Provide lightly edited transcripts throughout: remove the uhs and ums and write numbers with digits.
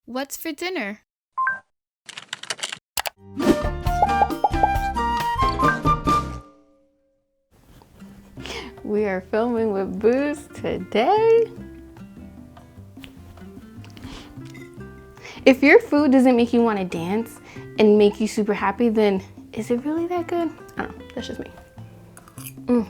What's for dinner? We are filming with booze today. If your food doesn't make you want to dance and make you super happy, then is it really that good? I don't know, that's just me.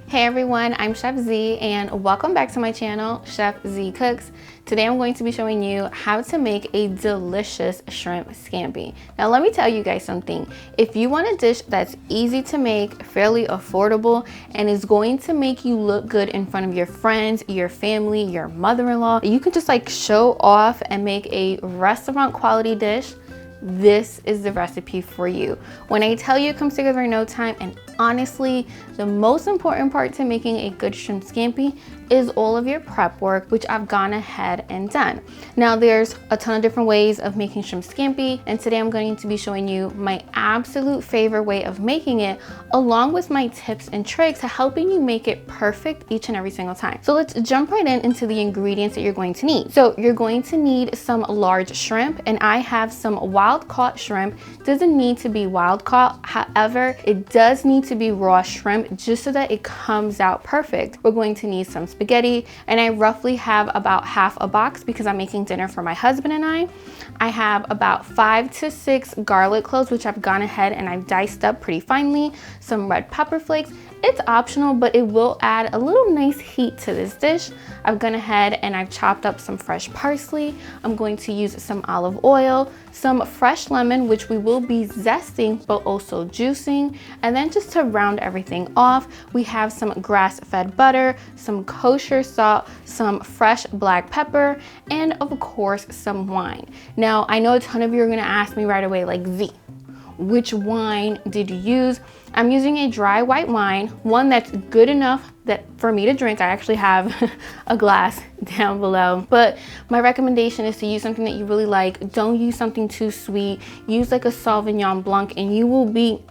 Hey everyone, I'm Chef Zee and welcome back to my channel, Chef Zee Cooks. Today I'm going to be showing you how to make a delicious shrimp scampi. Now let me tell you guys something. If you want a dish that's easy to make, fairly affordable, and is going to make you look good in front of your friends, your family, your mother-in-law, you can just like show off and make a restaurant quality dish, this is the recipe for you. When I tell you it comes together in no time, and honestly, the most important part to making a good shrimp scampi is all of your prep work, which I've gone ahead and done. Now there's a ton of different ways of making shrimp scampi, and today I'm going to be showing you my absolute favorite way of making it, along with my tips and tricks to helping you make it perfect each and every single time. So let's jump right into the ingredients that you're going to need. So you're going to need some large shrimp, and I have some wild caught shrimp. Doesn't need to be wild caught, however, it does need to be raw shrimp just so that it comes out perfect. We're going to need some spaghetti, and I roughly have about half a box because I'm making dinner for my husband and I have about 5 to 6 garlic cloves, which I've gone ahead and I've diced up pretty finely. Some red pepper flakes. It's optional, but it will add a little nice heat to this dish. I've gone ahead and I've chopped up some fresh parsley. I'm going to use some olive oil, some fresh lemon, which we will be zesting but also juicing. And then just to round everything off, we have some grass-fed butter, some kosher salt, some fresh black pepper, and of course some wine. Now, I know a ton of you are gonna ask me right away, like, Z, which wine did you use? I'm using a dry white wine, one that's good enough that for me to drink. I actually have a glass down below, but my recommendation is to use something that you really like. Don't use something too sweet. Use like a Sauvignon Blanc and you will be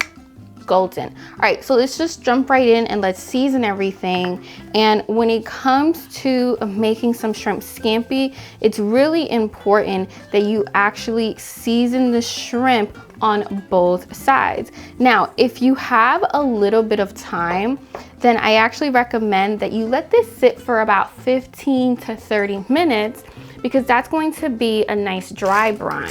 golden. All right, so let's just jump right in and let's season everything. And when it comes to making some shrimp scampi, it's really important that you actually season the shrimp on both sides. Now, if you have a little bit of time, then I actually recommend that you let this sit for about 15 to 30 minutes because that's going to be a nice dry brine.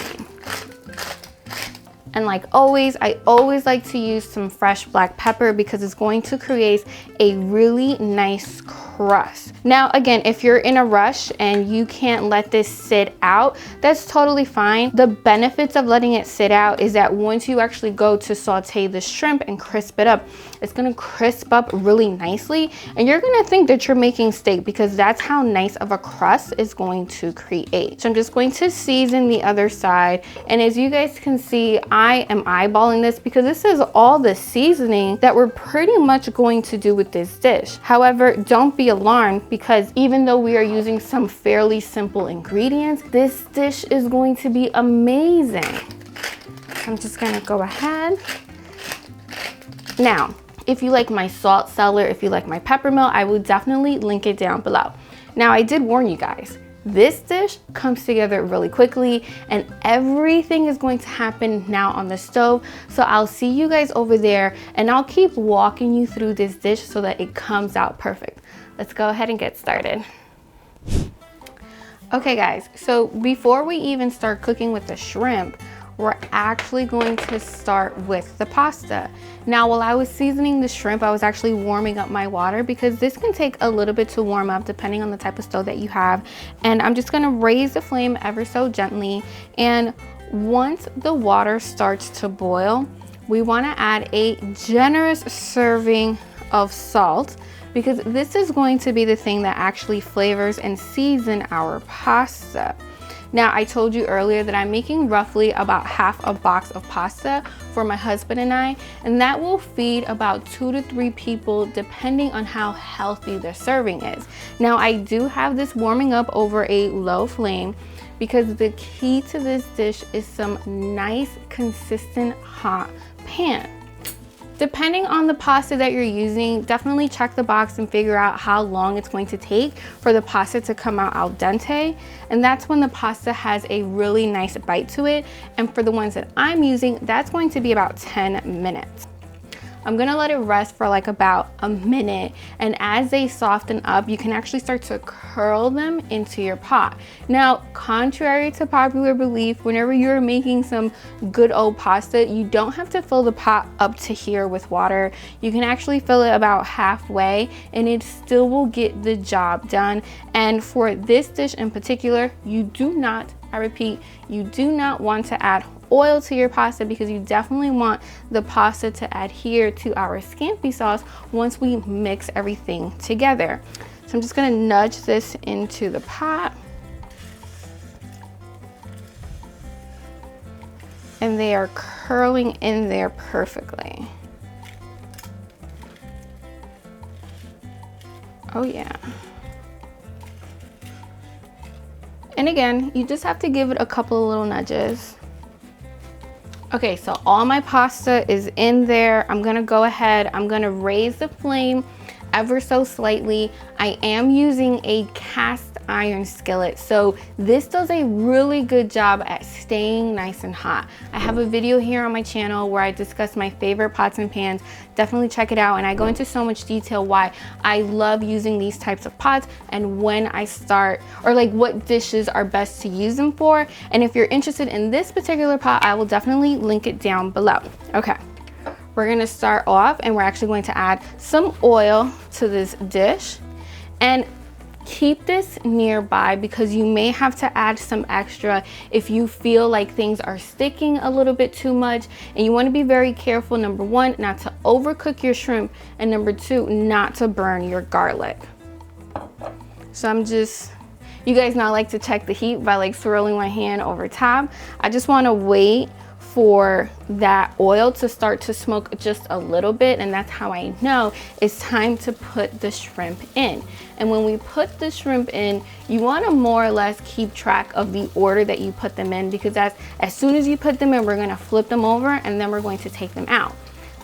And like always, I always like to use some fresh black pepper because it's going to create a really nice crust. Now, again, if you're in a rush and you can't let this sit out, that's totally fine. The benefits of letting it sit out is that once you actually go to saute the shrimp and crisp it up, it's gonna crisp up really nicely. And you're gonna think that you're making steak because that's how nice of a crust is going to create. So I'm just going to season the other side. And as you guys can see, I am eyeballing this because this is all the seasoning that we're pretty much going to do with this dish. However, don't be alarmed because even though we are using some fairly simple ingredients, this dish is going to be amazing. I'm just gonna go ahead. Now, if you like my salt cellar, if you like my pepper mill, I will definitely link it down below. Now, I did warn you guys, this dish comes together really quickly and everything is going to happen now on the stove. So I'll see you guys over there and I'll keep walking you through this dish so that it comes out perfect. Let's go ahead and get started. Okay guys, so before we even start cooking with the shrimp, we're actually going to start with the pasta. Now, while I was seasoning the shrimp, I was actually warming up my water because this can take a little bit to warm up depending on the type of stove that you have. And I'm just gonna raise the flame ever so gently. And once the water starts to boil, we wanna add a generous serving of salt because this is going to be the thing that actually flavors and season our pasta. Now, I told you earlier that I'm making roughly about half a box of pasta for my husband and that will feed about 2 to 3 people depending on how healthy the serving is. Now, I do have this warming up over a low flame because the key to this dish is some nice, consistent hot pan. Depending on the pasta that you're using, definitely check the box and figure out how long it's going to take for the pasta to come out al dente. And that's when the pasta has a really nice bite to it. And for the ones that I'm using, that's going to be about 10 minutes. I'm gonna let it rest for like about a minute, and as they soften up, you can actually start to curl them into your pot. Now, contrary to popular belief, whenever you're making some good old pasta, you don't have to fill the pot up to here with water. You can actually fill it about halfway and it still will get the job done. And for this dish in particular, you do not, I repeat, you do not want to add oil to your pasta, because you definitely want the pasta to adhere to our scampi sauce once we mix everything together. So I'm just gonna nudge this into the pot. And they are curling in there perfectly. Oh yeah. And again, you just have to give it a couple of little nudges. Okay, so all my pasta is in there. I'm gonna go ahead, I'm gonna raise the flame ever so slightly. I am using a cast iron skillet, so this does a really good job at staying nice and hot. I have a video here on my channel where I discuss my favorite pots and pans. Definitely check it out, and I go into so much detail why I love using these types of pots and when I start, or like what dishes are best to use them for. And if you're interested in this particular pot, I will definitely link it down below. Okay, we're gonna start off and we're actually going to add some oil to this dish. And keep this nearby because you may have to add some extra if you feel like things are sticking a little bit too much. And you want to be very careful, number one, not to overcook your shrimp, and number two, not to burn your garlic. So I'm just, you guys know I like to check the heat by like swirling my hand over top. I just want to wait for that oil to start to smoke just a little bit, and that's how I know it's time to put the shrimp in. And when we put the shrimp in, you want to more or less keep track of the order that you put them in, because as soon as you put them in, we're going to flip them over and then we're going to take them out.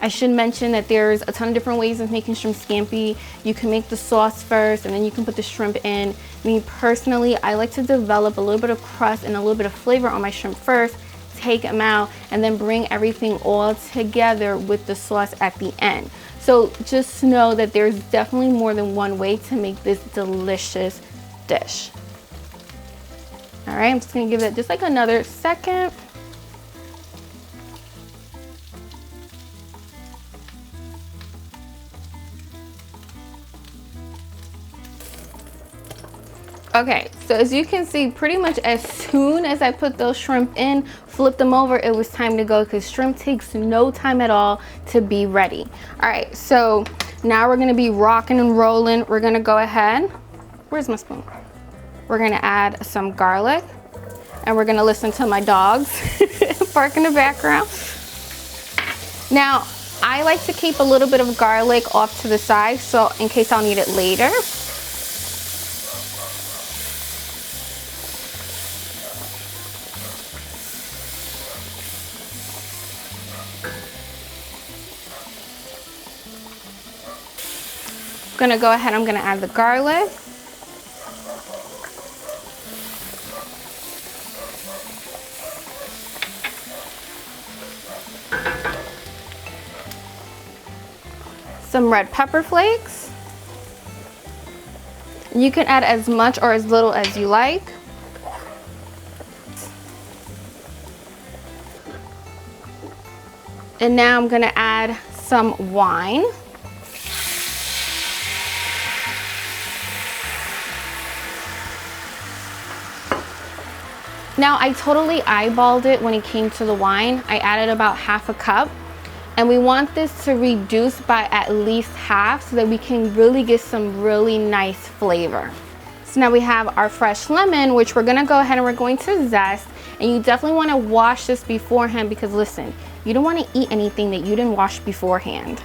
I should mention that there's a ton of different ways of making shrimp scampi. You can make the sauce first and then you can put the shrimp in. Me personally, I like to develop a little bit of crust and a little bit of flavor on my shrimp first, take them out, and then bring everything all together with the sauce at the end. So just know that there's definitely more than one way to make this delicious dish. All right, I'm just gonna give it just like another second. Okay, so as you can see, pretty much as soon as I put those shrimp in, flip them over, it was time to go, because shrimp takes no time at all to be ready. All right, so now we're gonna be rocking and rolling. We're gonna go ahead, where's my spoon? We're gonna add some garlic, and we're gonna listen to my dogs bark in the background. Now, I like to keep a little bit of garlic off to the side, so in case I'll need it later. Gonna go ahead, I'm gonna add the garlic. Some red pepper flakes. You can add as much or as little as you like. And now I'm gonna add some wine. Now, I totally eyeballed it when it came to the wine. I added about half a cup, and we want this to reduce by at least half so that we can really get some really nice flavor. So now we have our fresh lemon, which we're gonna go ahead and we're going to zest. And you definitely wanna wash this beforehand, because listen, you don't wanna eat anything that you didn't wash beforehand.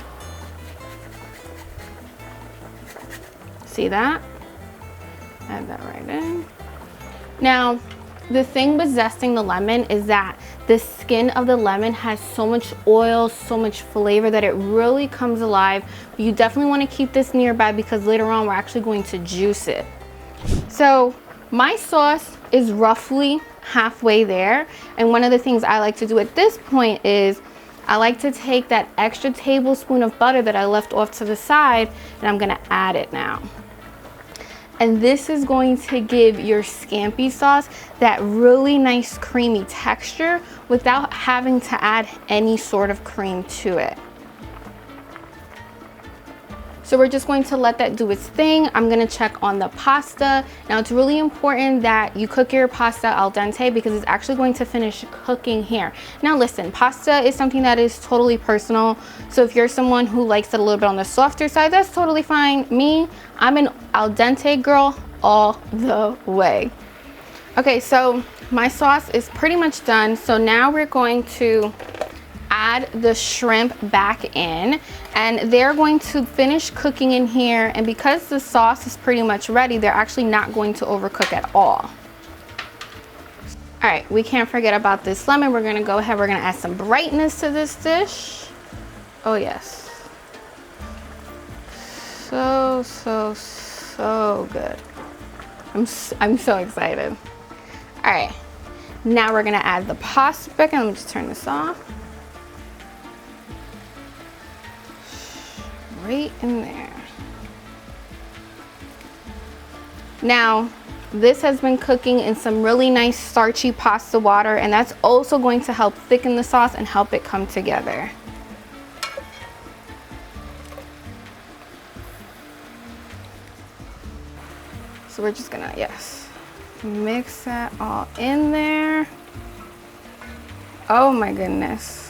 See that? Add that right in. Now, The thing with zesting the lemon is that the skin of the lemon has so much oil, so much flavor that it really comes alive. You definitely want to keep this nearby because later on we're actually going to juice it. So my sauce is roughly halfway there. And one of the things I like to do at this point is I like to take that extra tablespoon of butter that I left off to the side and I'm gonna add it now. And this is going to give your scampi sauce that really nice creamy texture without having to add any sort of cream to it. So we're just going to let that do its thing. I'm gonna check on the pasta. Now it's really important that you cook your pasta al dente because it's actually going to finish cooking here. Now listen, pasta is something that is totally personal. So if you're someone who likes it a little bit on the softer side, that's totally fine. Me, I'm an al dente girl all the way. Okay, so my sauce is pretty much done. So now we're going to add the shrimp back in and they're going to finish cooking in here, and because the sauce is pretty much ready, they're actually not going to overcook at all. All right, we can't forget about this lemon. We're gonna go ahead, we're gonna add some brightness to this dish. Oh yes. So good. I'm so excited. All right, now we're gonna add the pasta back, and let me just turn this off. Right in there. Now, this has been cooking in some really nice starchy pasta water, and that's also going to help thicken the sauce and help it come together. So we're just gonna, yes, mix that all in there. Oh my goodness.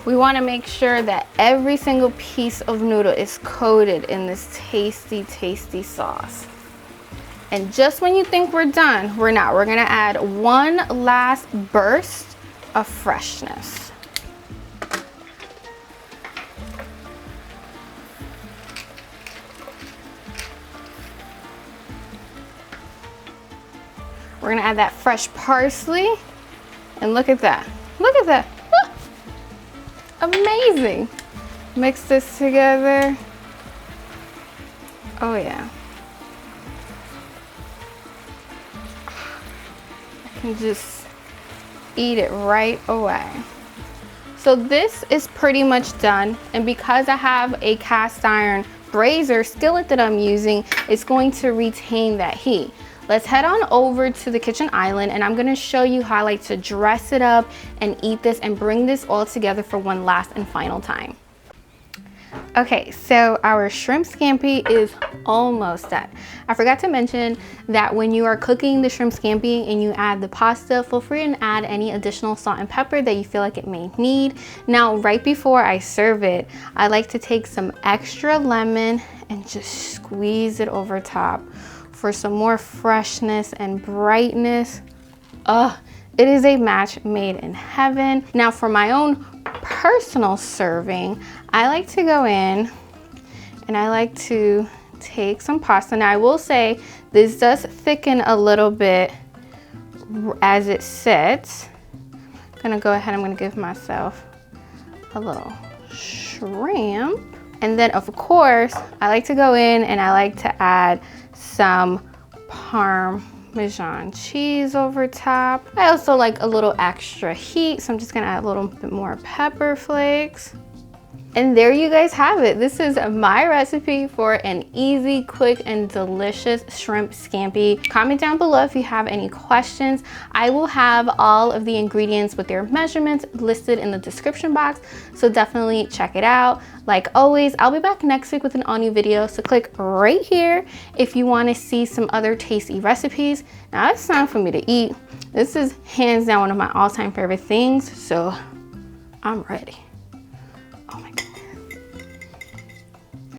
We want to make sure that every single piece of noodle is coated in this tasty, tasty sauce. And just when you think we're done, we're not. We're going to add one last burst of freshness. We're going to add that fresh parsley. And look at that. Look at that. Amazing. Mix this together. Oh yeah. I can just eat it right away. So this is pretty much done, and because I have a cast iron brazier skillet that I'm using, it's going to retain that heat. Let's head on over to the kitchen island, and I'm gonna show you how I like to dress it up and eat this and bring this all together for one last and final time. Okay, so our shrimp scampi is almost done. I forgot to mention that when you are cooking the shrimp scampi and you add the pasta, feel free and add any additional salt and pepper that you feel like it may need. Now, right before I serve it, I like to take some extra lemon and just squeeze it over top for some more freshness and brightness. It is a match made in heaven. Now for my own personal serving, I like to go in and I like to take some pasta. Now I will say this does thicken a little bit as it sits. I'm gonna go ahead, I'm gonna give myself a little shrimp. And then of course, I like to go in and I like to add some Parmesan cheese over top. I also like a little extra heat, so I'm just gonna add a little bit more pepper flakes. And there you guys have it. This is my recipe for an easy, quick, and delicious shrimp scampi. Comment down below if you have any questions. I will have all of the ingredients with their measurements listed in the description box, so definitely check it out. Like always, I'll be back next week with an all new video, so click right here if you want to see some other tasty recipes. Now it's time for me to eat. This is hands down one of my all-time favorite things, so I'm ready. Oh my God.